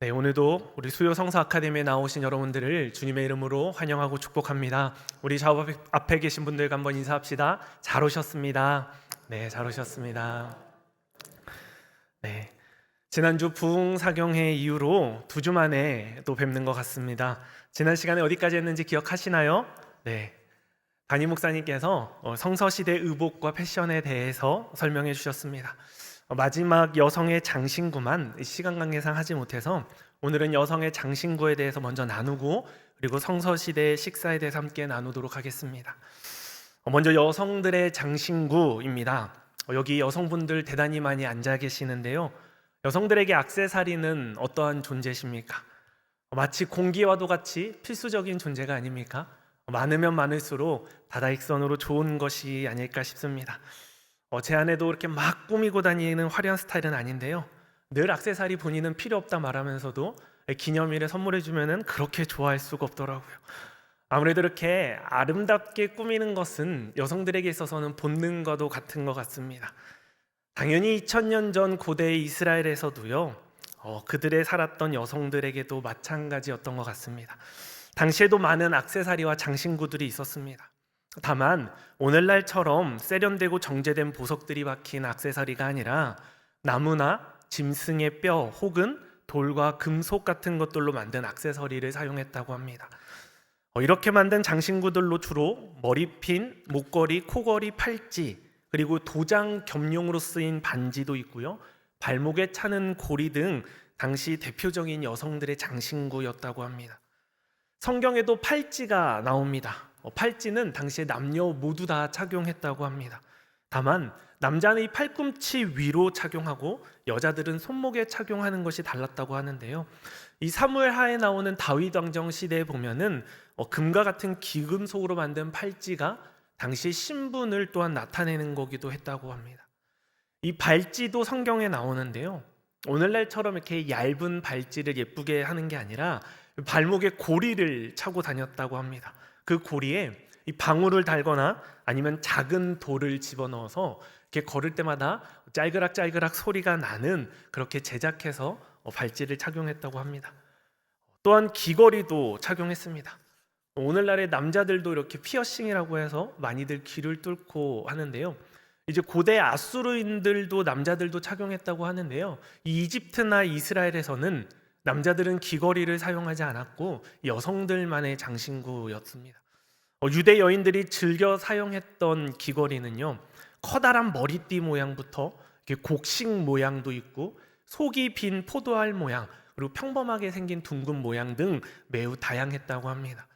네, 오늘도 우리 수요 성서 아카데미에 나오신 여러분들을 주님의 이름으로 환영하고 축복합니다. 우리 좌우 앞에 계신 분들과 한번 인사합시다. 잘 오셨습니다. 네, 잘 오셨습니다. 네, 지난주 부흥사경회 이후로 2주 만에 또 뵙는 것 같습니다. 지난 시간에 어디까지 했는지 기억하시나요? 네, 담임 목사님께서 성서시대 의복과 패션에 대해서 설명해 주셨습니다. 마지막 여성의 장신구만 시간 관계상 하지 못해서 오늘은 여성의 장신구에 대해서 먼저 나누고 그리고 성서시대의 식사에 대해서 함께 나누도록 하겠습니다. 먼저 여성들의 장신구입니다. 여기 여성분들 대단히 많이 앉아 계시는데요. 여성들에게 액세서리는 어떠한 존재십니까? 마치 공기와도 같이 필수적인 존재가 아닙니까? 많으면 많을수록 다다익선으로 좋은 것이 아닐까 싶습니다. 제 아내도 이렇게 막 꾸미고 다니는 화려한 스타일은 아닌데요. 늘 액세서리 본인은 필요 없다 말하면서도 기념일에 선물해 주면은 그렇게 좋아할 수가 없더라고요. 아무래도 이렇게 아름답게 꾸미는 것은 여성들에게 있어서는 본능과도 같은 것 같습니다. 당연히 2000년 전 고대 이스라엘에서도요. 그들의 살았던 여성들에게도 마찬가지였던 것 같습니다. 당시에도 많은 액세서리와 장신구들이 있었습니다. 다만 오늘날처럼 세련되고 정제된 보석들이 박힌 액세서리가 아니라 나무나 짐승의 뼈 혹은 돌과 금속 같은 것들로 만든 액세서리를 사용했다고 합니다. 이렇게 만든 장신구들로 주로 머리핀, 목걸이, 코걸이, 팔찌 그리고 도장 겸용으로 쓰인 반지도 있고요. 발목에 차는 고리 등 당시 대표적인 여성들의 장신구였다고 합니다. 성경에도 팔찌가 나옵니다. 팔찌는 당시에 남녀 모두 다 착용했다고 합니다. 다만 남자는 이 팔꿈치 위로 착용하고 여자들은 손목에 착용하는 것이 달랐다고 하는데요. 이 사무엘하에 나오는 다윗 왕정 시대에 보면은 금과 같은 기금속으로 만든 팔찌가 당시 신분을 또한 나타내는 거기도 했다고 합니다. 이 발찌도 성경에 나오는데요. 오늘날처럼 이렇게 얇은 발찌를 예쁘게 하는 게 아니라 발목에 고리를 차고 다녔다고 합니다. 그 고리에 이 방울을 달거나 아니면 작은 돌을 집어넣어서 이렇게 걸을 때마다 짤그락짤그락 소리가 나는 그렇게 제작해서 발찌를 착용했다고 합니다. 또한 귀걸이도 착용했습니다. 오늘날의 남자들도 이렇게 피어싱이라고 해서 많이들 귀를 뚫고 하는데요. 이제 고대 아수르인들도 남자들도 착용했다고 하는데요. 이 이집트나 이스라엘에서는 남자들은 귀걸이를 사용하지 않았고 여성들만의 장신구였습니다. 유대 여인들이 즐겨 사용했던 귀걸이는요, 커다란 머리띠 모양부터 곡식 모양도 있고 속이 빈 포도알 모양 그리고 평범하게 생긴 둥근 모양 등 매우 다양했다고 합니다.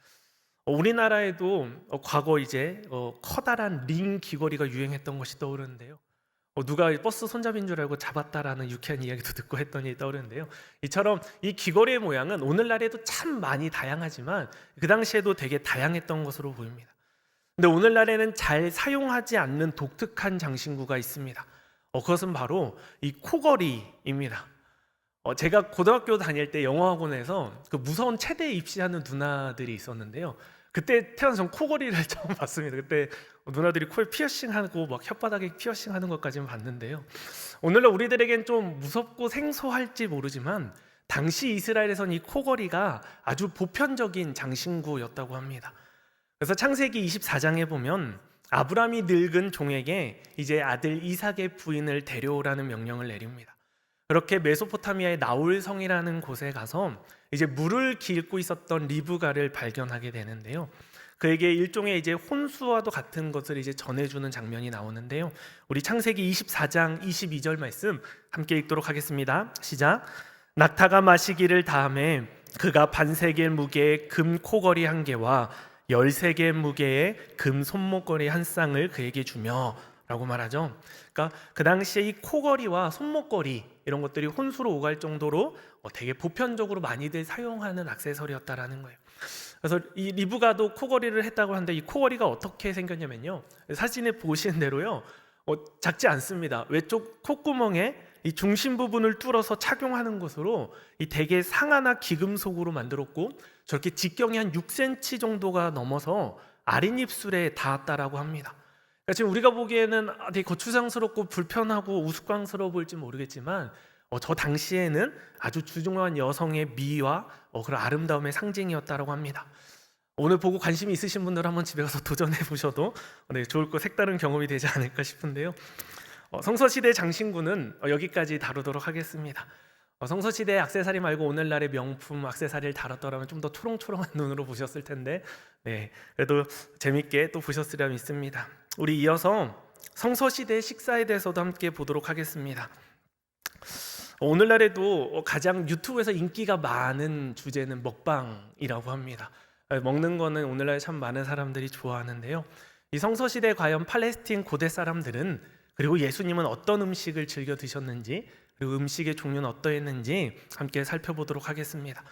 우리나라에도 과거 이제 커다란 링 귀걸이가 유행했던 것이 떠오르는데요. 누가 버스 손잡이인 줄 알고 잡았다라는 유쾌한 이야기도 듣고 했더니 떠오르는데요. 이처럼 이 귀걸이의 모양은 오늘날에도 참 많이 다양하지만 그 당시에도 되게 다양했던 것으로 보입니다. 근데 오늘날에는 잘 사용하지 않는 독특한 장신구가 있습니다. 그것은 바로 이 코걸이입니다. 제가 고등학교 다닐 때 영어학원에서 그 무서운 체대에 입시하는 누나들이 있었는데요. 그때 태어나서 전 코걸이를 처음 봤습니다. 그때 누나들이 코에 피어싱하고 막 혓바닥에 피어싱하는 것까지는 봤는데요. 오늘날 우리들에겐 좀 무섭고 생소할지 모르지만 당시 이스라엘에선 이 코걸이가 아주 보편적인 장신구였다고 합니다. 그래서 창세기 24장에 보면 아브라함이 늙은 종에게 이제 아들 이삭의 부인을 데려오라는 명령을 내립니다. 그렇게 메소포타미아의 나홀성이라는 곳에 가서 이제 물을 기르고 있었던 리브가를 발견하게 되는데요. 그에게 일종의 이제 혼수와도 같은 것을 이제 전해주는 장면이 나오는데요. 우리 창세기 24장 22절 말씀 함께 읽도록 하겠습니다. 시작. 낙타가 마시기를 다음에 그가 반세겔 무게의 금 코걸이 1개와 13개 무게의 금 손목걸이 1쌍을 그에게 주며 라고 말하죠. 그러니까 그 당시에 이 코걸이와 손목걸이 이런 것들이 혼수로 오갈 정도로 되게 보편적으로 많이들 사용하는 액세서리였다라는 거예요. 그래서 이 리브가도 코걸이를 했다고 하는데 이 코걸이가 어떻게 생겼냐면요. 사진에 보시는 대로요. 작지 않습니다. 외쪽 콧구멍에 이 중심 부분을 뚫어서 착용하는 것으로 이 대개 상아나 기금속으로 만들었고 저렇게 직경이 한 6cm 정도가 넘어서 아랫입술에 닿았다라고 합니다. 그러니까 지금 우리가 보기에는 되게 거추장스럽고 불편하고 우스꽝스러워 보일지 모르겠지만 저 당시에는 아주 주중한 여성의 미와 그런 아름다움의 상징이었다라고 합니다. 오늘 보고 관심이 있으신 분들은 한번 집에 가서 도전해 보셔도 좋을 거 색다른 경험이 되지 않을까 싶은데요. 성서시대 장신구는 여기까지 다루도록 하겠습니다. 성서시대 액세서리 말고 오늘날의 명품 액세서리를 다뤘더라면 좀 더 초롱초롱한 눈으로 보셨을 텐데 그래도 재밌게 또 보셨으려 믿습니다. 우리 이어서 성서시대의 식사에 대해서도 함께 보도록 하겠습니다. 오늘날에도 가장 유튜브에서 인기가 많은 주제는 먹방이라고 합니다. 먹는 거는 오늘날 참 많은 사람들이 좋아하는데요. 이 성서시대 과연 팔레스틴 고대 사람들은 그리고 예수님은 어떤 음식을 즐겨 드셨는지 그리고 음식의 종류는 어떠했는지 함께 살펴보도록 하겠습니다.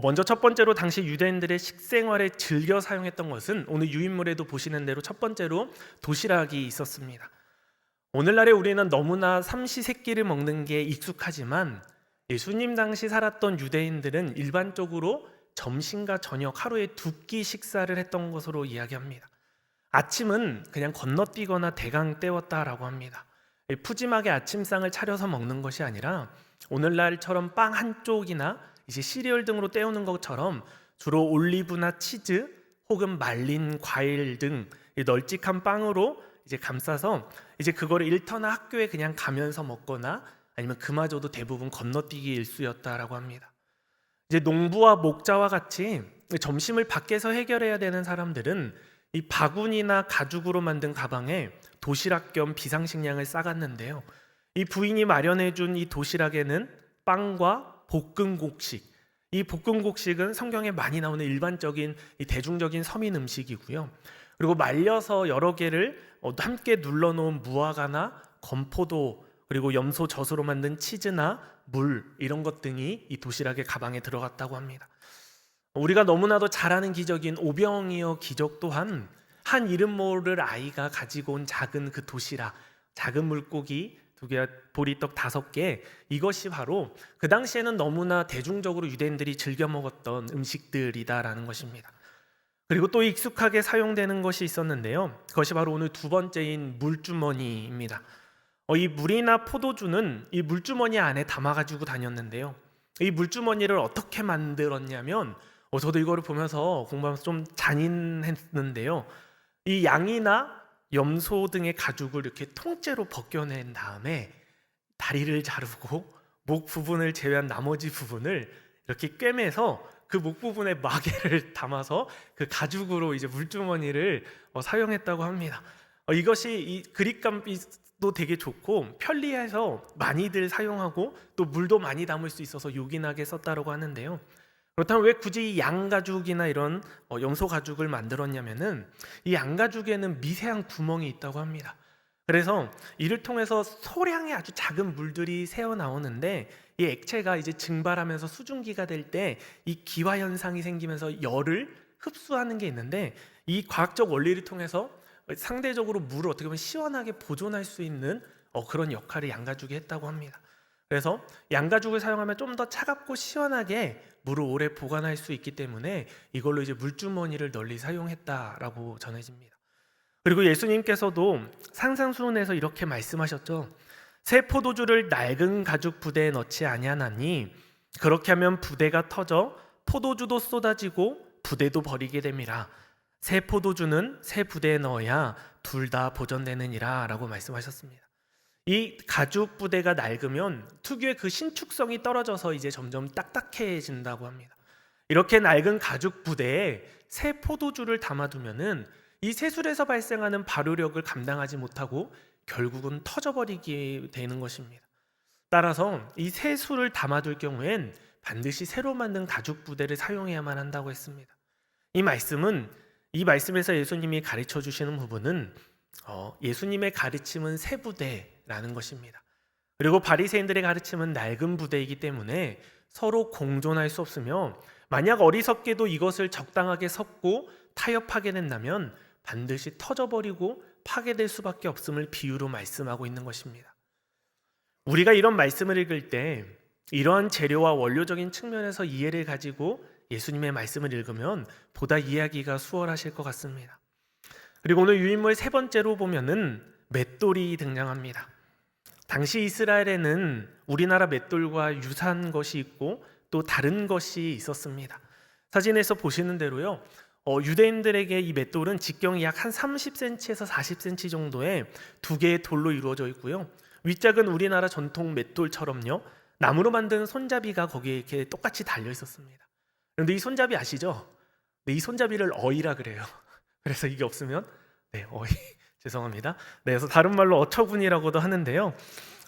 먼저 첫 번째로 당시 유대인들의 식생활에 즐겨 사용했던 것은 오늘 유인물에도 보시는 대로 첫 번째로 도시락이 있었습니다. 오늘날에 우리는 너무나 삼시세끼를 먹는 게 익숙하지만 예수님 당시 살았던 유대인들은 일반적으로 점심과 저녁 하루에 2끼 식사를 했던 것으로 이야기합니다. 아침은 그냥 건너뛰거나 대강 때웠다라고 합니다. 푸짐하게 아침상을 차려서 먹는 것이 아니라 오늘날처럼 빵 한 쪽이나 이제 시리얼 등으로 때우는 것처럼 주로 올리브나 치즈 혹은 말린 과일 등 널찍한 빵으로 이제 감싸서 이제 그거를 일터나 학교에 그냥 가면서 먹거나 아니면 그마저도 대부분 건너뛰기 일수였다라고 합니다. 이제 농부와 목자와 같이 점심을 밖에서 해결해야 되는 사람들은 이 바구니나 가죽으로 만든 가방에 도시락 겸 비상식량을 싸갔는데요. 이 부인이 마련해준 이 도시락에는 빵과 볶음곡식, 이 볶음곡식은 성경에 많이 나오는 일반적인 이 대중적인 서민 음식이고요. 그리고 말려서 여러 개를 함께 눌러놓은 무화과나 건포도 그리고 염소 젖으로 만든 치즈나 물 이런 것 등이 이 도시락의 가방에 들어갔다고 합니다. 우리가 너무나도 잘 아는 기적인 오병이어 기적 또한 한 이름 모를 아이가 가지고 온 작은 그 도시락, 작은 물고기 2개, 보리떡 5개, 이것이 바로 그 당시에는 너무나 대중적으로 유대인들이 즐겨 먹었던 음식들이다라는 것입니다. 그리고 또 익숙하게 사용되는 것이 있었는데요. 그것이 바로 오늘 두 번째인 물주머니입니다. 이 물이나 포도주는 이 물주머니 안에 담아가지고 다녔는데요. 이 물주머니를 어떻게 만들었냐면 저도 이거를 보면서 공부하면서 좀 잔인했는데요. 이 양이나 염소 등의 가죽을 이렇게 통째로 벗겨낸 다음에 다리를 자르고 목 부분을 제외한 나머지 부분을 이렇게 꿰매서 그 목 부분에 마개를 담아서 그 가죽으로 이제 물주머니를 사용했다고 합니다. 이것이 이 그립감도 되게 좋고 편리해서 많이들 사용하고 또 물도 많이 담을 수 있어서 요긴하게 썼다고 하는데요. 그렇다면 왜 굳이 이 양가죽이나 이런 염소 가죽을 만들었냐면은 이 양가죽에는 미세한 구멍이 있다고 합니다. 그래서 이를 통해서 소량의 아주 작은 물들이 새어 나오는데 이 액체가 이제 증발하면서 수증기가 될 때 이 기화 현상이 생기면서 열을 흡수하는 게 있는데 이 과학적 원리를 통해서 상대적으로 물을 어떻게 보면 시원하게 보존할 수 있는 그런 역할을 양가죽이 했다고 합니다. 그래서 양가죽을 사용하면 좀 더 차갑고 시원하게 물을 오래 보관할 수 있기 때문에 이걸로 이제 물주머니를 널리 사용했다라고 전해집니다. 그리고 예수님께서도 산상수훈에서 이렇게 말씀하셨죠. 새 포도주를 낡은 가죽 부대에 넣지 아니하나니 그렇게 하면 부대가 터져 포도주도 쏟아지고 부대도 버리게 됨이라. 새 포도주는 새 부대에 넣어야 둘 다 보존되느니라 라고 말씀하셨습니다. 이 가죽 부대가 낡으면 특유의 그 신축성이 떨어져서 이제 점점 딱딱해진다고 합니다. 이렇게 낡은 가죽 부대에 새 포도주를 담아두면은 이 새술에서 발생하는 발효력을 감당하지 못하고 결국은 터져버리게 되는 것입니다. 따라서 이 새술을 담아둘 경우엔 반드시 새로 만든 가죽 부대를 사용해야만 한다고 했습니다. 이 말씀에서 예수님이 가르쳐 주시는 부분은 예수님의 가르침은 새 부대라는 것입니다. 그리고 바리새인들의 가르침은 낡은 부대이기 때문에 서로 공존할 수 없으며 만약 어리석게도 이것을 적당하게 섞고 타협하게 된다면 반드시 터져버리고 파괴될 수밖에 없음을 비유로 말씀하고 있는 것입니다. 우리가 이런 말씀을 읽을 때 이러한 재료와 원료적인 측면에서 이해를 가지고 예수님의 말씀을 읽으면 보다 이해하기가 수월하실 것 같습니다. 그리고 오늘 유인물 세 번째로 보면은 맷돌이 등장합니다. 당시 이스라엘에는 우리나라 맷돌과 유사한 것이 있고 또 다른 것이 있었습니다. 사진에서 보시는 대로요. 유대인들에게 이 맷돌은 직경이 약 한 30cm에서 40cm 정도의 두 개의 돌로 이루어져 있고요. 윗짝은 우리나라 전통 맷돌처럼요. 나무로 만든 손잡이가 거기에 이렇게 똑같이 달려 있었습니다. 그런데 이 손잡이 아시죠? 네, 이 손잡이를 어이라 그래요. 그래서 이게 없으면 어이 죄송합니다. 그래서 다른 말로 어처구니라고도 하는데요.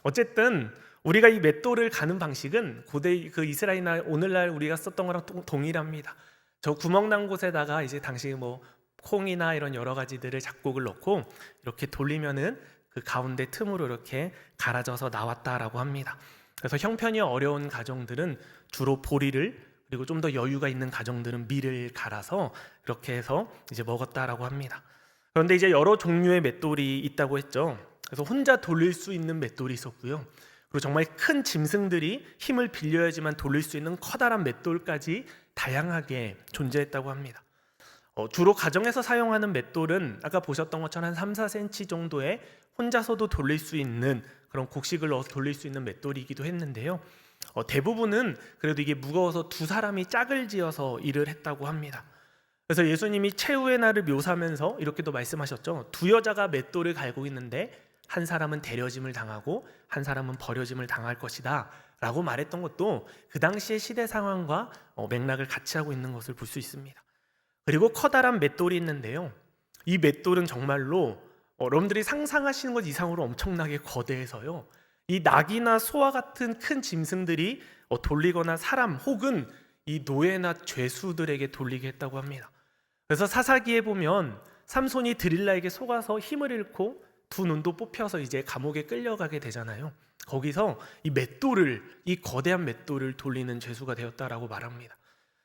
어쨌든 우리가 이 맷돌을 가는 방식은 고대 그 이스라엘이나 오늘날 우리가 썼던 거랑 동일합니다. 저 구멍 난 곳에다가 이제 당시 뭐 콩이나 이런 여러 가지들을 작곡을 넣고 이렇게 돌리면은 그 가운데 틈으로 이렇게 갈아져서 나왔다라고 합니다. 그래서 형편이 어려운 가정들은 주로 보리를, 그리고 좀 더 여유가 있는 가정들은 밀을 갈아서 이렇게 해서 이제 먹었다라고 합니다. 그런데 이제 여러 종류의 맷돌이 있다고 했죠. 그래서 혼자 돌릴 수 있는 맷돌이 있었고요. 그리고 정말 큰 짐승들이 힘을 빌려야지만 돌릴 수 있는 커다란 맷돌까지 다양하게 존재했다고 합니다. 주로 가정에서 사용하는 맷돌은 아까 보셨던 것처럼 한 3, 4cm 정도의 혼자서도 돌릴 수 있는 그런 곡식을 넣어서 돌릴 수 있는 맷돌이기도 했는데요. 대부분은 그래도 이게 무거워서 두 사람이 짝을 지어서 일을 했다고 합니다. 그래서 예수님이 최후의 날을 묘사하면서 이렇게도 말씀하셨죠. 두 여자가 맷돌을 갈고 있는데 한 사람은 데려짐을 당하고 한 사람은 버려짐을 당할 것이다 라고 말했던 것도 그 당시의 시대 상황과 맥락을 같이 하고 있는 것을 볼 수 있습니다. 그리고 커다란 맷돌이 있는데요. 이 맷돌은 정말로 여러분들이 상상하시는 것 이상으로 엄청나게 거대해서요. 이 낙이나 소와 같은 큰 짐승들이 돌리거나 사람 혹은 이 노예나 죄수들에게 돌리게 했다고 합니다. 그래서 사사기에 보면 삼손이 드릴라에게 속아서 힘을 잃고 두 눈도 뽑혀서 이제 감옥에 끌려가게 되잖아요. 거기서 이 맷돌을, 이 거대한 맷돌을 돌리는 죄수가 되었다라고 말합니다.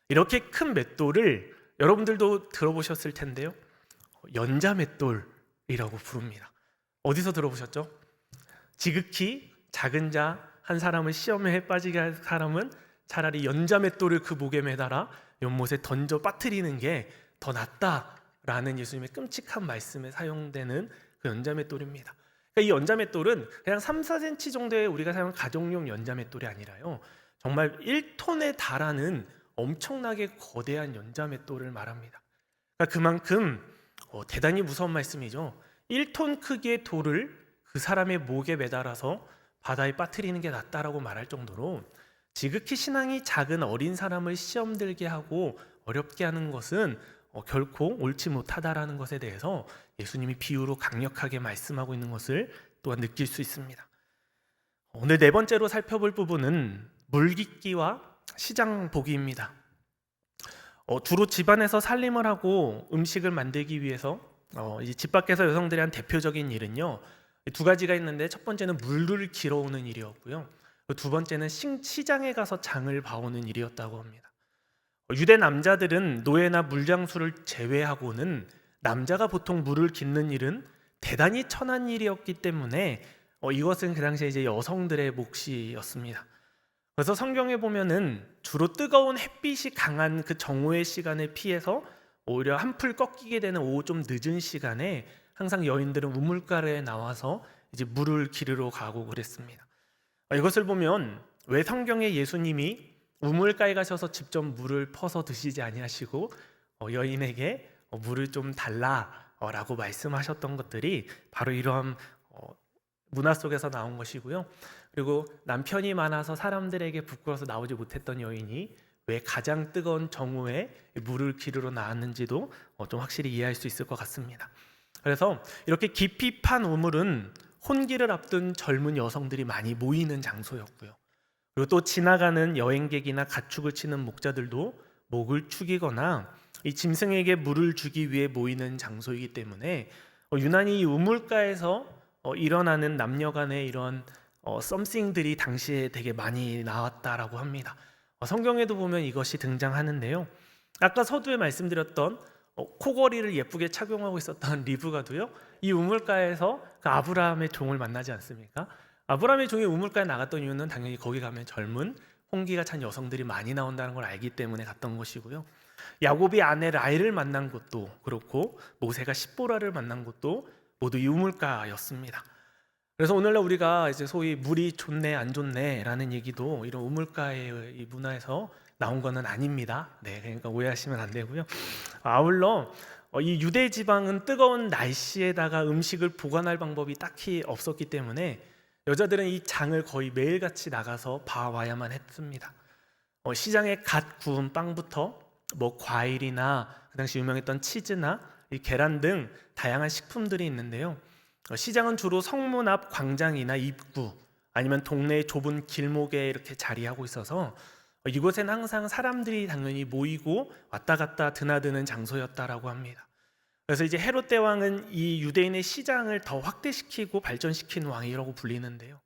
이렇게 큰 맷돌을 여러분들도 들어보셨을 텐데요. 연자 맷돌이라고 부릅니다. 어디서 들어보셨죠? 지극히 작은 자 한 사람을 시험에 빠지게 할 사람은 차라리 연자 맷돌을 그 목에 매달아 연못에 던져 빠뜨리는 게 더 낫다라는 예수님의 끔찍한 말씀에 사용되는 그 연자 맷돌입니다. 그러니까 이 연자 맷돌은 그냥 3, 4cm 정도의 우리가 사용하는 가정용 연자 맷돌이 아니라요. 정말 1톤에 달하는 엄청나게 거대한 연자 맷돌을 말합니다. 그러니까 그만큼 대단히 무서운 말씀이죠. 1톤 크기의 돌을 그 사람의 목에 매달아서 바다에 빠뜨리는 게 낫다라고 말할 정도로 지극히 신앙이 작은 어린 사람을 시험 들게 하고 어렵게 하는 것은 결코 옳지 못하다라는 것에 대해서 예수님이 비유로 강력하게 말씀하고 있는 것을 또한 느낄 수 있습니다. 오늘 네 번째로 살펴볼 부분은 물깃기와 시장 보기입니다. 주로 집안에서 살림을 하고 음식을 만들기 위해서 이제 집 밖에서 여성들이 한 대표적인 일은요, 두 가지가 있는데 첫 번째는 물을 길어오는 일이었고요. 두 번째는 시장에 가서 장을 봐오는 일이었다고 합니다. 유대 남자들은 노예나 물장수를 제외하고는 남자가 보통 물을 깃는 일은 대단히 천한 일이었기 때문에 이것은 그 당시에 이제 여성들의 몫이었습니다. 그래서 성경에 보면은 주로 뜨거운 햇빛이 강한 그 정오의 시간을 피해서 오히려 한풀 꺾이게 되는 오후 좀 늦은 시간에 항상 여인들은 우물가에 나와서 이제 물을 기르러 가고 그랬습니다. 이것을 보면 왜 성경에 예수님이 우물가에 가셔서 직접 물을 퍼서 드시지 아니하시고 여인에게 물을 좀 달라라고 말씀하셨던 것들이 바로 이러한 문화 속에서 나온 것이고요. 그리고 남편이 많아서 사람들에게 부끄러워서 나오지 못했던 여인이 왜 가장 뜨거운 정오에 물을 기르러 나왔는지도 좀 확실히 이해할 수 있을 것 같습니다. 그래서 이렇게 깊이 판 우물은 혼기를 앞둔 젊은 여성들이 많이 모이는 장소였고요. 그리고 또 지나가는 여행객이나 가축을 치는 목자들도 목을 축이거나 이 짐승에게 물을 주기 위해 모이는 장소이기 때문에 유난히 이 우물가에서 일어나는 남녀간의 이런 썸씽들이 당시에 되게 많이 나왔다라고 합니다. 성경에도 보면 이것이 등장하는데요. 아까 서두에 말씀드렸던 코걸이를 예쁘게 착용하고 있었던 리브가도요, 이 우물가에서 그 아브라함의 종을 만나지 않습니까? 아브라함의 종이 우물가에 나갔던 이유는 당연히 거기 가면 젊은 홍기가 찬 여성들이 많이 나온다는 걸 알기 때문에 갔던 것이고요. 야곱이 아내 라헬을 만난 곳도 그렇고 모세가 십보라를 만난 곳도 모두 이 우물가였습니다. 그래서 오늘날 우리가 이제 소위 물이 좋네 안 좋네라는 얘기도 이런 우물가의 이 문화에서 나온 거는 아닙니다. 네, 그러니까 오해하시면 안 되고요. 아울러 이 유대 지방은 뜨거운 날씨에다가 음식을 보관할 방법이 딱히 없었기 때문에 여자들은 이 장을 거의 매일같이 나가서 봐와야만 했습니다. 시장에 갓 구운 빵부터 뭐 과일이나 그 당시 유명했던 치즈나 이 계란 등 다양한 식품들이 있는데요. 시장은 주로 성문 앞 광장이나 입구 아니면 동네의 좁은 길목에 이렇게 자리하고 있어서 이곳엔 항상 사람들이 당연히 모이고 왔다 갔다 드나드는 장소였다라고 합니다. 그래서 이제 헤롯 대왕은 이 유대인의 시장을 더 확대시키고 발전시킨 왕이라고 불리는데요.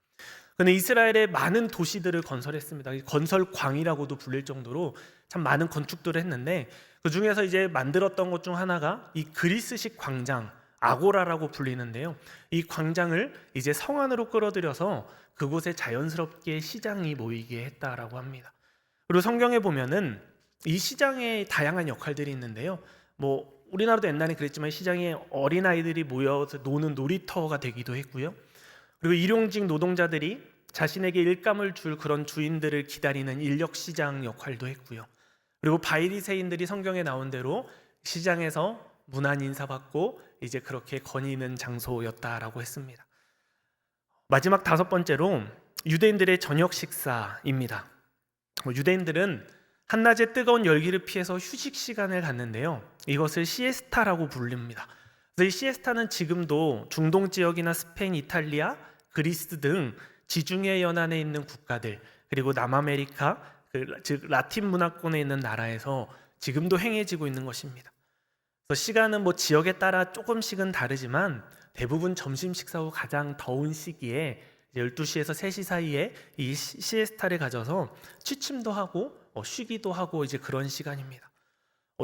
근데 이스라엘의 많은 도시들을 건설했습니다. 건설광이라고도 불릴 정도로 참 많은 건축들을 했는데 그 중에서 이제 만들었던 것 중 하나가 이 그리스식 광장 아고라라고 불리는데요. 이 광장을 이제 성 안으로 끌어들여서 그곳에 자연스럽게 시장이 모이게 했다라고 합니다. 그리고 성경에 보면은 이 시장에 다양한 역할들이 있는데요. 뭐 우리나라도 옛날에 그랬지만 시장에 어린아이들이 모여서 노는 놀이터가 되기도 했고요. 그리고 일용직 노동자들이 자신에게 일감을 줄 그런 주인들을 기다리는 인력시장 역할도 했고요. 그리고 바리새인들이 성경에 나온 대로 시장에서 문안 인사받고 이제 그렇게 거니는 장소였다라고 했습니다. 마지막 다섯 번째로 유대인들의 저녁 식사입니다. 유대인들은 한낮의 뜨거운 열기를 피해서 휴식 시간을 갖는데요. 이것을 시에스타라고 부릅니다. 그래서 이 시에스타는 지금도 중동 지역이나 스페인, 이탈리아, 그리스 등 지중해 연안에 있는 국가들 그리고 남아메리카, 즉 라틴 문화권에 있는 나라에서 지금도 행해지고 있는 것입니다. 그래서 시간은 뭐 지역에 따라 조금씩은 다르지만 대부분 점심 식사 후 가장 더운 시기에 12시에서 3시 사이에 이 시에스타를 가져서 취침도 하고 쉬기도 하고 이제 그런 시간입니다.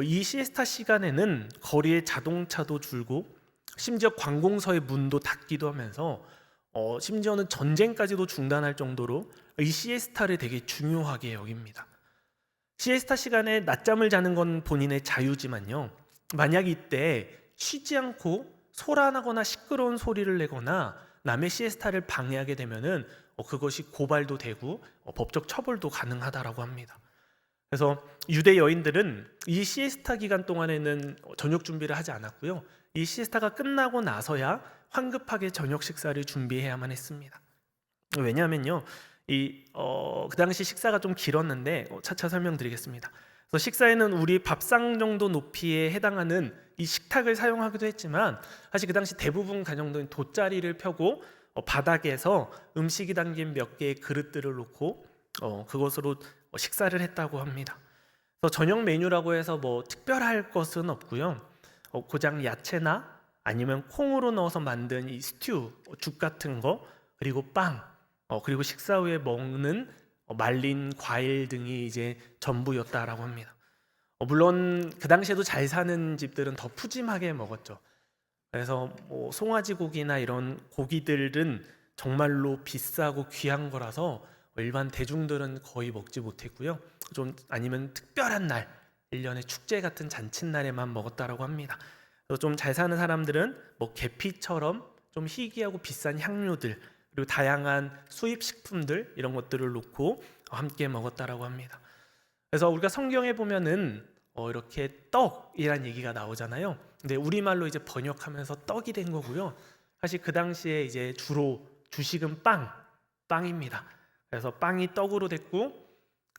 이 시에스타 시간에는 거리의 자동차도 줄고 심지어 관공서의 문도 닫기도 하면서 심지어는 전쟁까지도 중단할 정도로 이 시에스타를 되게 중요하게 여깁니다. 시에스타 시간에 낮잠을 자는 건 본인의 자유지만요. 만약 이때 쉬지 않고 소란하거나 시끄러운 소리를 내거나 남의 시에스타를 방해하게 되면은 그것이 고발도 되고 법적 처벌도 가능하다라고 합니다. 그래서 유대 여인들은 이 시에스타 기간 동안에는 저녁 준비를 하지 않았고요. 이 시에스타가 끝나고 나서야 황급하게 저녁 식사를 준비해야만 했습니다. 왜냐하면요, 그 당시 식사가 좀 길었는데 차차 설명드리겠습니다. 그래서 식사에는 우리 밥상 정도 높이에 해당하는 이 식탁을 사용하기도 했지만 사실 그 당시 대부분 가정들은 돗자리를 펴고 바닥에서 음식이 담긴 몇 개의 그릇들을 놓고 그것으로 식사를 했다고 합니다. 그래서 저녁 메뉴라고 해서 뭐 특별할 것은 없고요. 고장 야채나 아니면 콩으로 넣어서 만든 이 스튜, 죽 같은 거, 그리고 빵, 그리고 식사 후에 먹는 말린 과일 등이 이제 전부였다라고 합니다. 물론 그 당시에도 잘 사는 집들은 더 푸짐하게 먹었죠. 그래서 뭐 송아지 고기나 이런 고기들은 정말로 비싸고 귀한 거라서 일반 대중들은 거의 먹지 못했고요. 좀 아니면 특별한 날, 1년의 축제 같은 잔칫날에만 먹었다라고 합니다. 좀 잘 사는 사람들은 뭐 계피처럼 좀 희귀하고 비싼 향료들 그리고 다양한 수입 식품들 이런 것들을 놓고 함께 먹었다라고 합니다. 그래서 우리가 성경에 보면은 이렇게 떡이란 얘기가 나오잖아요. 근데 우리말로 이제 번역하면서 떡이 된 거고요. 사실 그 당시에 이제 주로 주식은 빵입니다. 그래서 빵이 떡으로 됐고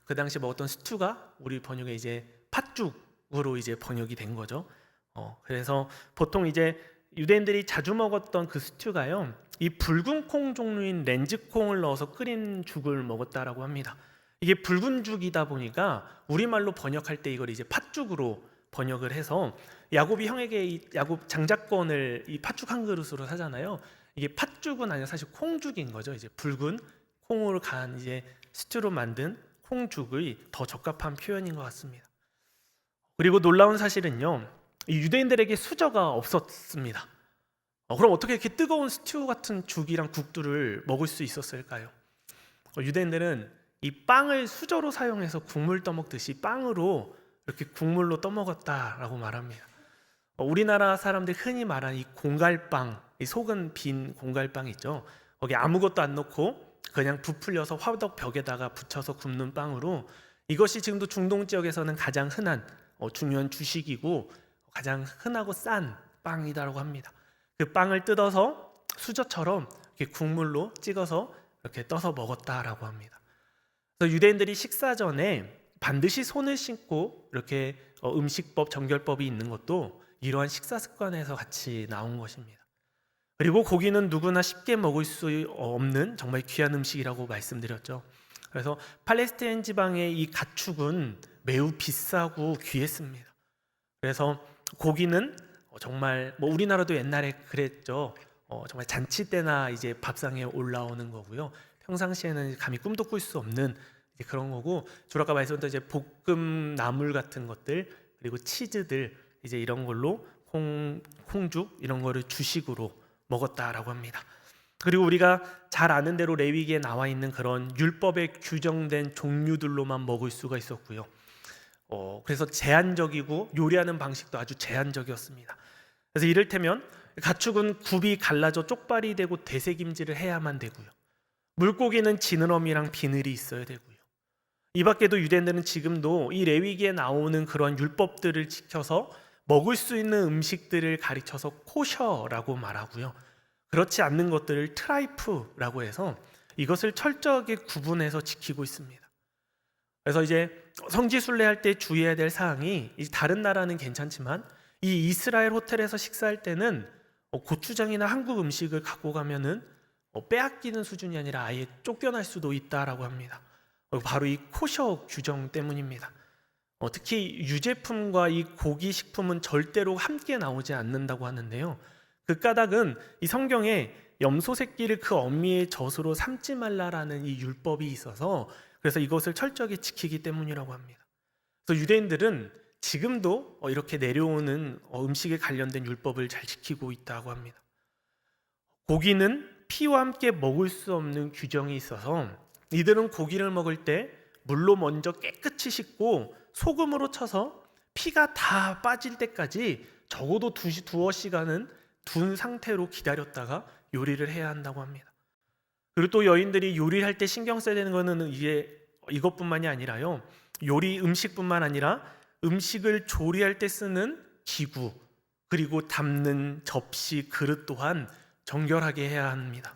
그 당시 먹었던 스튜가 우리 번역에 이제 팥죽으로 이제 번역이 된 거죠. 그래서 보통 이제 유대인들이 자주 먹었던 그 스튜가요, 이 붉은 콩 종류인 렌즈콩을 넣어서 끓인 죽을 먹었다라고 합니다. 이게 붉은 죽이다 보니까 우리말로 번역할 때 이걸 이제 팥죽으로 번역을 해서 야곱이 형에게 이 야곱 장자권을 이 팥죽 한 그릇으로 사잖아요. 이게 팥죽은 아니라 사실 콩죽인 거죠. 이제 붉은 콩으로 간 이제 스튜로 만든 콩죽의 더 적합한 표현인 것 같습니다. 그리고 놀라운 사실은요, 이 유대인들에게 수저가 없었습니다. 그럼 어떻게 이렇게 뜨거운 스튜 같은 죽이랑 국들을 먹을 수 있었을까요? 유대인들은 이 빵을 수저로 사용해서 국물 떠먹듯이 빵으로 이렇게 국물로 떠먹었다라고 말합니다. 우리나라 사람들이 흔히 말하는 이 공갈빵, 이 속은 빈 공갈빵 있죠. 거기 아무것도 안 넣고 그냥 부풀려서 화덕 벽에다가 붙여서 굽는 빵으로, 이것이 지금도 중동 지역에서는 가장 흔한 중요한 주식이고 가장 흔하고 싼 빵이다라고 합니다. 그 빵을 뜯어서 수저처럼 이렇게 국물로 찍어서 이렇게 떠서 먹었다라고 합니다. 그래서 유대인들이 식사 전에 반드시 손을 씻고 이렇게 음식법, 정결법이 있는 것도 이러한 식사 습관에서 같이 나온 것입니다. 그리고 고기는 누구나 쉽게 먹을 수 없는 정말 귀한 음식이라고 말씀드렸죠. 그래서 팔레스타인 지방의 이 가축은 매우 비싸고 귀했습니다. 그래서 고기는 정말 우리나라도 옛날에 그랬죠. 정말 잔치 때나 이제 밥상에 올라오는 거고요. 평상시에는 감히 꿈도 꿀 수 없는 그런 거고, 주로 아까 말씀드린 이제 볶음 나물 같은 것들, 그리고 치즈들, 이제 이런 걸로 콩죽 이런 거를 주식으로 먹었다라고 합니다. 그리고 우리가 잘 아는 대로 레위기에 나와 있는 그런 율법에 규정된 종류들로만 먹을 수가 있었고요. 그래서 제한적이고 요리하는 방식도 아주 제한적이었습니다. 그래서 이를테면 가축은 굽이 갈라져 쪽발이 되고 되새김질을 해야만 되고요. 물고기는 지느러미랑 비늘이 있어야 되고요. 이 밖에도 유대인들은 지금도 이 레위기에 나오는 그런 율법들을 지켜서 먹을 수 있는 음식들을 가르쳐서 코셔라고 말하고요. 그렇지 않는 것들을 트라이프라고 해서 이것을 철저하게 구분해서 지키고 있습니다. 그래서 이제 성지순례할 때 주의해야 될 사항이, 다른 나라는 괜찮지만 이 이스라엘 호텔에서 식사할 때는 고추장이나 한국 음식을 갖고 가면은 빼앗기는 수준이 아니라 아예 쫓겨날 수도 있다라고 합니다. 바로 이 코셔 규정 때문입니다. 특히 유제품과 이 고기 식품은 절대로 함께 나오지 않는다고 하는데요. 그 까닭은 이 성경에 염소 새끼를 그 어미의 젖으로 삼지 말라라는 이 율법이 있어서, 그래서 이것을 철저하게 지키기 때문이라고 합니다. 그래서 유대인들은 지금도 이렇게 내려오는 음식에 관련된 율법을 잘 지키고 있다고 합니다. 고기는 피와 함께 먹을 수 없는 규정이 있어서 이들은 고기를 먹을 때 물로 먼저 깨끗이 씻고 소금으로 쳐서 피가 다 빠질 때까지 적어도 두어 시간은 둔 상태로 기다렸다가 요리를 해야 한다고 합니다. 그리고 또 여인들이 요리할 때 신경 써야 되는 것은 이것뿐만이 아니라요. 음식뿐만 아니라 음식을 조리할 때 쓰는 기구, 그리고 담는 접시, 그릇 또한 정결하게 해야 합니다.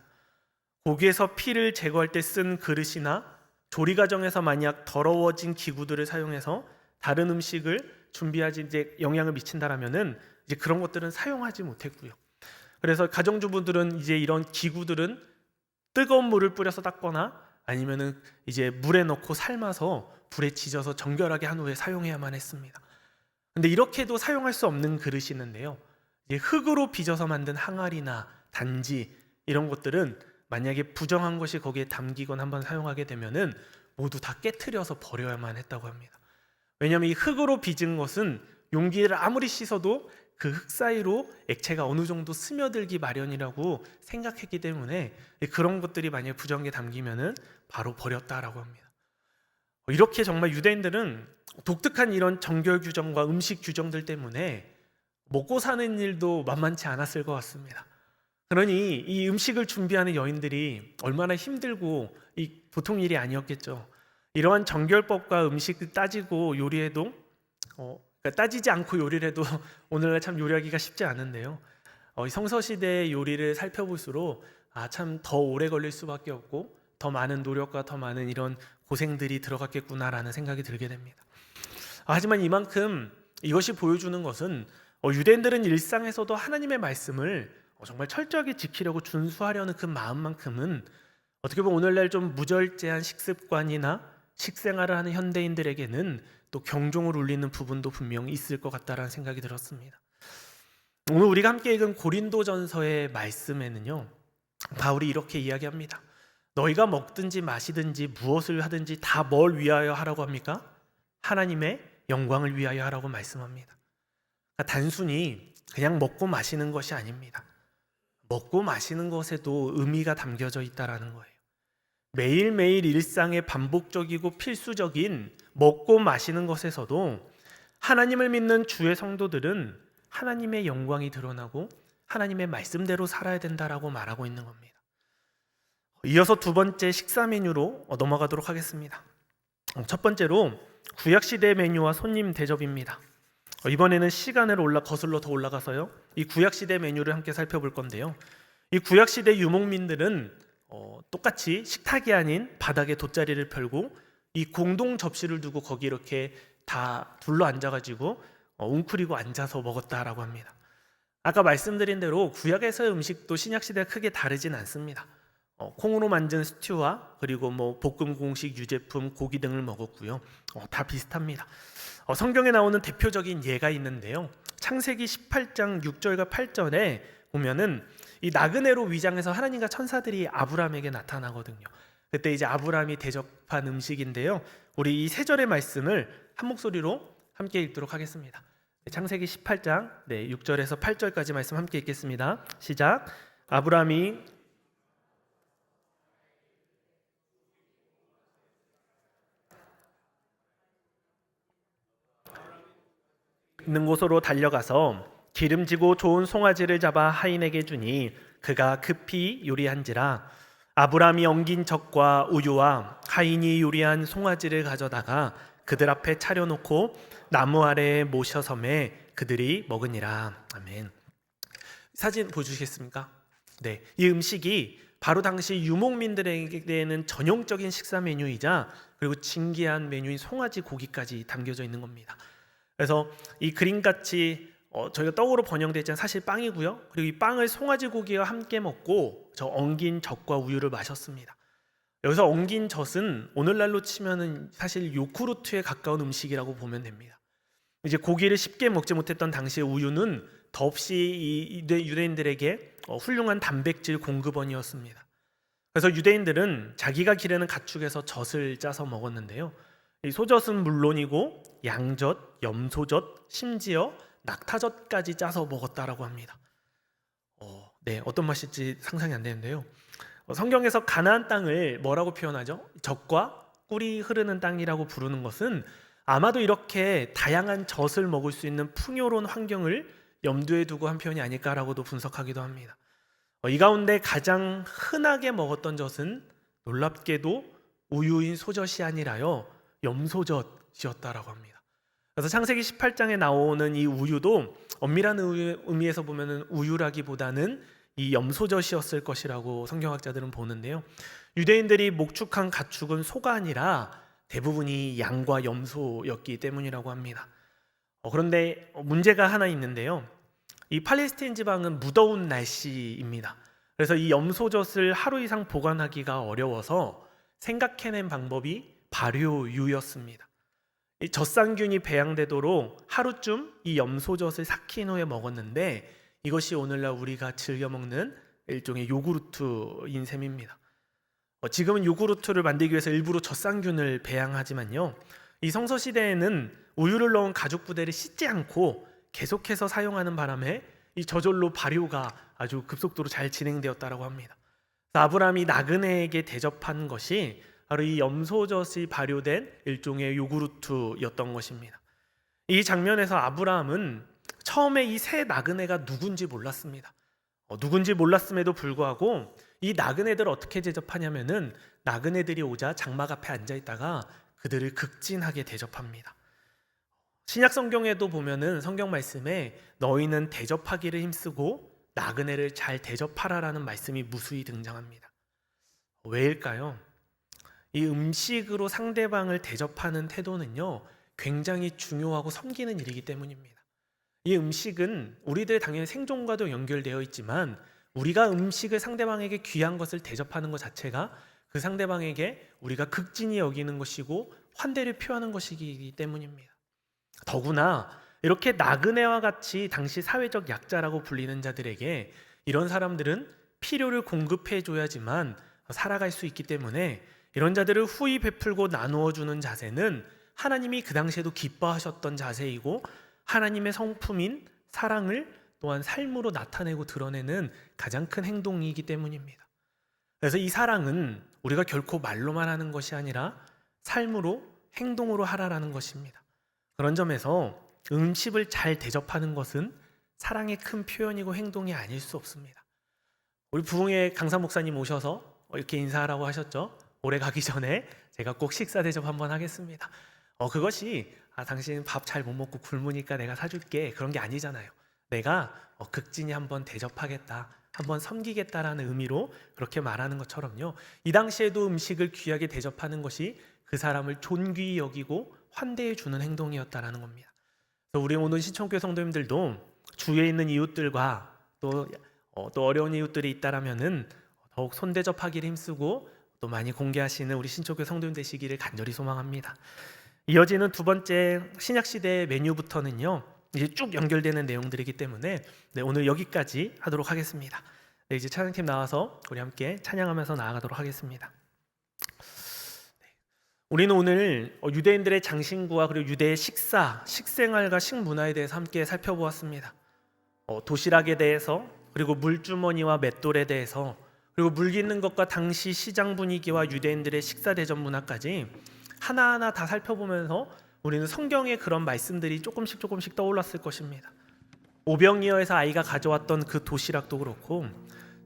고기에서 피를 제거할 때 쓴 그릇이나 조리 과정에서 만약 더러워진 기구들을 사용해서 다른 음식을 준비하지 이제 영향을 미친다라면은 이제 그런 것들은 사용하지 못했고요. 그래서 가정주부들은 이제 이런 기구들은 뜨거운 물을 뿌려서 닦거나 아니면은 이제 물에 넣고 삶아서 불에 지져서 정결하게 한 후에 사용해야만 했습니다. 근데 이렇게도 사용할 수 없는 그릇이 있는데요. 이제 흙으로 빚어서 만든 항아리나 단지 이런 것들은 만약에 부정한 것이 거기에 담기거나 한번 사용하게 되면은 모두 다 깨트려서 버려야만 했다고 합니다. 왜냐하면 이 흙으로 빚은 것은 용기를 아무리 씻어도 그 흙 사이로 액체가 어느 정도 스며들기 마련이라고 생각했기 때문에 그런 것들이 만약에 부정하게 담기면은 바로 버렸다라고 합니다. 이렇게 정말 유대인들은 독특한 이런 정결 규정과 음식 규정들 때문에 먹고 사는 일도 만만치 않았을 것 같습니다. 그러니 이 음식을 준비하는 여인들이 얼마나 힘들고 보통 일이 아니었겠죠. 이러한 정결법과 음식을 따지고 요리해도 그러니까 따지지 않고 요리를 해도 오늘날 참 요리하기가 쉽지 않은데요. 성서시대의 요리를 살펴볼수록 참 더 오래 걸릴 수밖에 없고 더 많은 노력과 더 많은 이런 고생들이 들어갔겠구나라는 생각이 들게 됩니다. 하지만 이만큼 이것이 보여주는 것은 유대인들은 일상에서도 하나님의 말씀을 정말 철저하게 지키려고 준수하려는 그 마음만큼은 어떻게 보면 오늘날 좀 무절제한 식습관이나 식생활을 하는 현대인들에게는 또 경종을 울리는 부분도 분명히 있을 것 같다라는 생각이 들었습니다. 오늘 우리가 함께 읽은 고린도전서의 말씀에는요, 바울이 이렇게 이야기합니다. 너희가 먹든지 마시든지 무엇을 하든지 다 뭘 위하여 하라고 합니까? 하나님의 영광을 위하여 하라고 말씀합니다. 그러니까 단순히 그냥 먹고 마시는 것이 아닙니다. 먹고 마시는 것에도 의미가 담겨져 있다라는 거예요. 매일매일 일상의 반복적이고 필수적인 먹고 마시는 것에서도 하나님을 믿는 주의 성도들은 하나님의 영광이 드러나고 하나님의 말씀대로 살아야 된다라고 말하고 있는 겁니다. 이어서 두 번째 식사 메뉴로 넘어가도록 하겠습니다. 첫 번째로 구약시대 메뉴와 손님 대접입니다. 이번에는 시간을 거슬러 더 올라가서요, 이 구약시대 메뉴를 함께 살펴볼 건데요, 이 구약시대 유목민들은 똑같이 식탁이 아닌 바닥에 돗자리를 펼고 이 공동 접시를 두고 거기 이렇게 다 둘러 앉아가지고 웅크리고 앉아서 먹었다라고 합니다. 아까 말씀드린 대로 구약에서의 음식도 신약시대와 크게 다르진 않습니다. 콩으로 만든 스튜와 그리고 볶음 공식 유제품, 고기 등을 먹었고요. 다 비슷합니다. 성경에 나오는 대표적인 예가 있는데요, 창세기 18장 6절과 8절에 보면은 이 나그네로 위장해서 하나님과 천사들이 아브라함에게 나타나거든요. 그때 이제 아브라함이 대접한 음식인데요, 우리 이 세 절의 말씀을 한 목소리로 함께 읽도록 하겠습니다. 창세기 18장 6절에서 8절까지 말씀 함께 읽겠습니다. 시작. 아브라함이 있는 곳으로 달려가서 기름지고 좋은 송아지를 잡아 하인에게 주니 그가 급히 요리한지라. 아브라함이 엉긴 젖과 우유와 하인이 요리한 송아지를 가져다가 그들 앞에 차려놓고 나무 아래에 모셔 섬에 그들이 먹으니라. 아멘. 사진 보여주시겠습니까? 네, 이 음식이 바로 당시 유목민들에게는 전형적인 식사 메뉴이자 그리고 진귀한 메뉴인 송아지 고기까지 담겨져 있는 겁니다. 그래서 이 그림같이 저희가 떡으로 번영되어 있지만 사실 빵이고요, 그리고 이 빵을 송아지 고기와 함께 먹고 저 엉긴 젖과 우유를 마셨습니다. 여기서 엉긴 젖은 오늘날로 치면은 사실 요구르트에 가까운 음식이라고 보면 됩니다. 이제 고기를 쉽게 먹지 못했던 당시의 우유는 더없이 이 유대인들에게 훌륭한 단백질 공급원이었습니다. 그래서 유대인들은 자기가 기르는 가축에서 젖을 짜서 먹었는데요, 이 소젖은 물론이고 양젖, 염소젖, 심지어 낙타젖까지 짜서 먹었다라고 합니다. 어떤 맛일지 상상이 안 되는데요, 성경에서 가나안 땅을 뭐라고 표현하죠? 젖과 꿀이 흐르는 땅이라고 부르는 것은 아마도 이렇게 다양한 젖을 먹을 수 있는 풍요로운 환경을 염두에 두고 한 표현이 아닐까라고도 분석하기도 합니다. 이 가운데 가장 흔하게 먹었던 젖은 놀랍게도 우유인 소젖이 아니라요, 염소젖이었다라고 합니다. 그래서 창세기 18장에 나오는 이 우유도 엄밀한 의미에서 보면은 우유라기보다는 이 염소젖이었을 것이라고 성경학자들은 보는데요, 유대인들이 목축한 가축은 소가 아니라 대부분이 양과 염소였기 때문이라고 합니다. 그런데 문제가 하나 있는데요, 이 팔레스타인 지방은 무더운 날씨입니다. 그래서 이 염소젖을 하루 이상 보관하기가 어려워서 생각해낸 방법이 발효유였습니다. 이 젖상균이 배양되도록 하루쯤 이 염소젖을 삭힌 후에 먹었는데 이것이 오늘날 우리가 즐겨 먹는 일종의 요구르트인 셈입니다. 지금은 요구르트를 만들기 위해서 일부러 젖상균을 배양하지만요, 이 성서시대에는 우유를 넣은 가죽 부대를 씻지 않고 계속해서 사용하는 바람에 이 저절로 발효가 아주 급속도로 잘 진행되었다고 합니다. 아브라함이 나그네에게 대접한 것이 바로 이 염소젖이 발효된 일종의 요구르트였던 것입니다. 이 장면에서 아브라함은 처음에 이 세 나그네가 누군지 몰랐습니다. 누군지 몰랐음에도 불구하고 이 나그네들을 어떻게 대접하냐면은 나그네들이 오자 장막 앞에 앉아 있다가 그들을 극진하게 대접합니다. 신약 성경에도 보면은 성경 말씀에 너희는 대접하기를 힘쓰고 나그네를 잘 대접하라라는 말씀이 무수히 등장합니다. 왜일까요? 이 음식으로 상대방을 대접하는 태도는요, 굉장히 중요하고 섬기는 일이기 때문입니다. 이 음식은 우리들 당연히 생존과도 연결되어 있지만 우리가 음식을 상대방에게 귀한 것을 대접하는 것 자체가 그 상대방에게 우리가 극진히 여기는 것이고 환대를 표하는 것이기 때문입니다. 더구나 이렇게 나그네와 같이 당시 사회적 약자라고 불리는 자들에게 이런 사람들은 필요를 공급해 줘야지만 살아갈 수 있기 때문에 이런 자들을 후히 베풀고 나누어 주는 자세는 하나님이 그 당시에도 기뻐하셨던 자세이고 하나님의 성품인 사랑을 또한 삶으로 나타내고 드러내는 가장 큰 행동이기 때문입니다. 그래서 이 사랑은 우리가 결코 말로만 하는 것이 아니라 삶으로 행동으로 하라라는 것입니다. 그런 점에서 음식을 잘 대접하는 것은 사랑의 큰 표현이고 행동이 아닐 수 없습니다. 우리 부흥회 강사 목사님 오셔서 이렇게 인사하라고 하셨죠? 올해 가기 전에 제가 꼭 식사 대접 한번 하겠습니다. 그것이 당신 밥 잘 못 먹고 굶으니까 내가 사줄게 그런 게 아니잖아요. 내가 극진히 한번 대접하겠다, 한번 섬기겠다라는 의미로 그렇게 말하는 것처럼요. 이 당시에도 음식을 귀하게 대접하는 것이 그 사람을 존귀히 여기고 환대해 주는 행동이었다라는 겁니다. 그래서 우리 오늘 신천교회 성도님들도 주위에 있는 이웃들과 또 어려운 이웃들이 있다라면은 더욱 손대접하기를 힘쓰고 또 많이 공개하시는 우리 신천교회 성도님 되시기를 간절히 소망합니다. 이어지는 두 번째 신약 시대의 메뉴부터는요, 이제 쭉 연결되는 내용들이기 때문에 오늘 여기까지 하도록 하겠습니다. 이제 찬양팀 나와서 우리 함께 찬양하면서 나아가도록 하겠습니다. 우리는 오늘 유대인들의 장신구와 그리고 유대의 식생활과 식문화에 대해서 함께 살펴보았습니다. 도시락에 대해서, 그리고 물주머니와 맷돌에 대해서, 그리고 물 깃는 것과 당시 시장 분위기와 유대인들의 식사 대접 문화까지 하나하나 다 살펴보면서 우리는 성경의 그런 말씀들이 조금씩 떠올랐을 것입니다. 오병이어에서 아이가 가져왔던 그 도시락도 그렇고,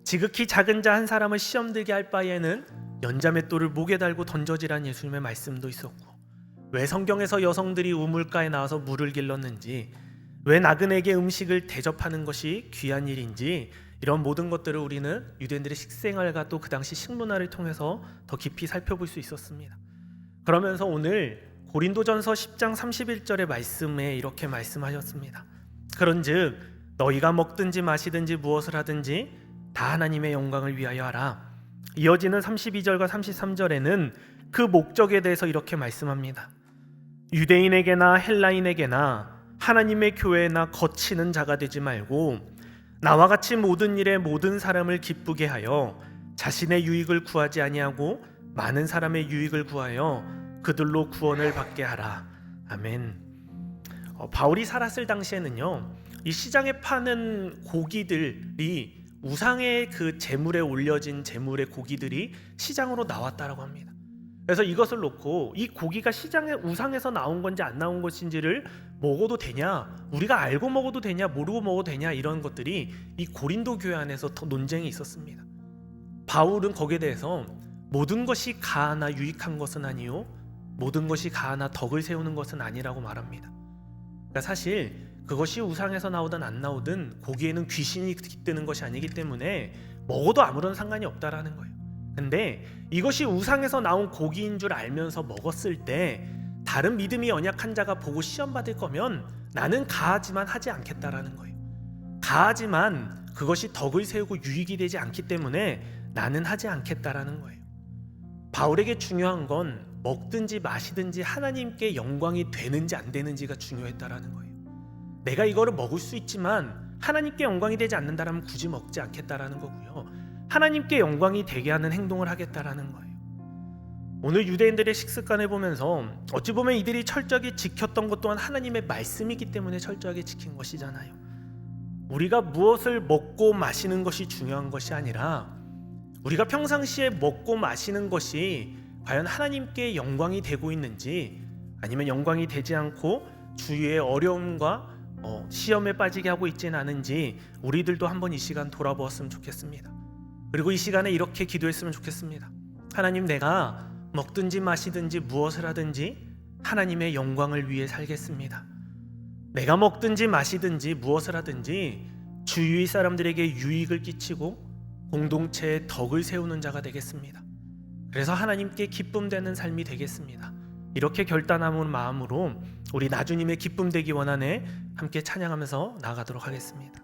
지극히 작은 자 한 사람을 시험 들게 할 바에는 연자맷돌을 목에 달고 던져지란 예수님의 말씀도 있었고, 왜 성경에서 여성들이 우물가에 나와서 물을 길렀는지, 왜 나그네에게 음식을 대접하는 것이 귀한 일인지, 이런 모든 것들을 우리는 유대인들의 식생활과 또 그 당시 식문화를 통해서 더 깊이 살펴볼 수 있었습니다. 그러면서 오늘 고린도전서 10장 31절의 말씀에 이렇게 말씀하셨습니다. 그런즉 너희가 먹든지 마시든지 무엇을 하든지 다 하나님의 영광을 위하여 하라. 이어지는 32절과 33절에는 그 목적에 대해서 이렇게 말씀합니다. 유대인에게나 헬라인에게나 하나님의 교회나 거치는 자가 되지 말고 나와 같이 모든 일에 모든 사람을 기쁘게 하여 자신의 유익을 구하지 아니하고 많은 사람의 유익을 구하여 그들로 구원을 받게 하라. 아멘. 바울이 살았을 당시에는요, 이 시장에 파는 고기들이 우상의 그 제물에 올려진 제물의 고기들이 시장으로 나왔다라고 합니다. 그래서 이것을 놓고 이 고기가 시장에 우상에서 나온 건지 안 나온 것인지를 먹어도 되냐, 우리가 알고 먹어도 되냐, 모르고 먹어도 되냐, 이런 것들이 이 고린도 교회 안에서 더 논쟁이 있었습니다. 바울은 거기에 대해서 모든 것이 가하나 유익한 것은 아니요 모든 것이 가하나 덕을 세우는 것은 아니라고 말합니다. 그러니까 사실 그것이 우상에서 나오든 안 나오든 고기에는 귀신이 깃드는 것이 아니기 때문에 먹어도 아무런 상관이 없다라는 거예요. 근데 이것이 우상에서 나온 고기인 줄 알면서 먹었을 때 다른 믿음이 연약한 자가 보고 시험 받을 거면 나는 가하지만 하지 않겠다라는 거예요. 가하지만 그것이 덕을 세우고 유익이 되지 않기 때문에 나는 하지 않겠다라는 거예요. 바울에게 중요한 건 먹든지 마시든지 하나님께 영광이 되는지 안 되는지가 중요했다라는 거예요. 내가 이거를 먹을 수 있지만 하나님께 영광이 되지 않는다라면 굳이 먹지 않겠다라는 거고요. 하나님께 영광이 되게 하는 행동을 하겠다라는 거예요. 오늘 유대인들의 식습관을 보면서 어찌 보면 이들이 철저하게 지켰던 것 또한 하나님의 말씀이기 때문에 철저하게 지킨 것이잖아요. 우리가 무엇을 먹고 마시는 것이 중요한 것이 아니라 우리가 평상시에 먹고 마시는 것이 과연 하나님께 영광이 되고 있는지, 아니면 영광이 되지 않고 주위의 어려움과 시험에 빠지게 하고 있지는 않은지 우리들도 한번 이 시간 돌아보았으면 좋겠습니다. 그리고 이 시간에 이렇게 기도했으면 좋겠습니다. 하나님, 내가 먹든지 마시든지 무엇을 하든지 하나님의 영광을 위해 살겠습니다. 내가 먹든지 마시든지 무엇을 하든지 주위 사람들에게 유익을 끼치고 공동체의 덕을 세우는 자가 되겠습니다. 그래서 하나님께 기쁨 되는 삶이 되겠습니다. 이렇게 결단하는 마음으로 우리 나주님의 기쁨 되기 원하네 함께 찬양하면서 나아가도록 하겠습니다.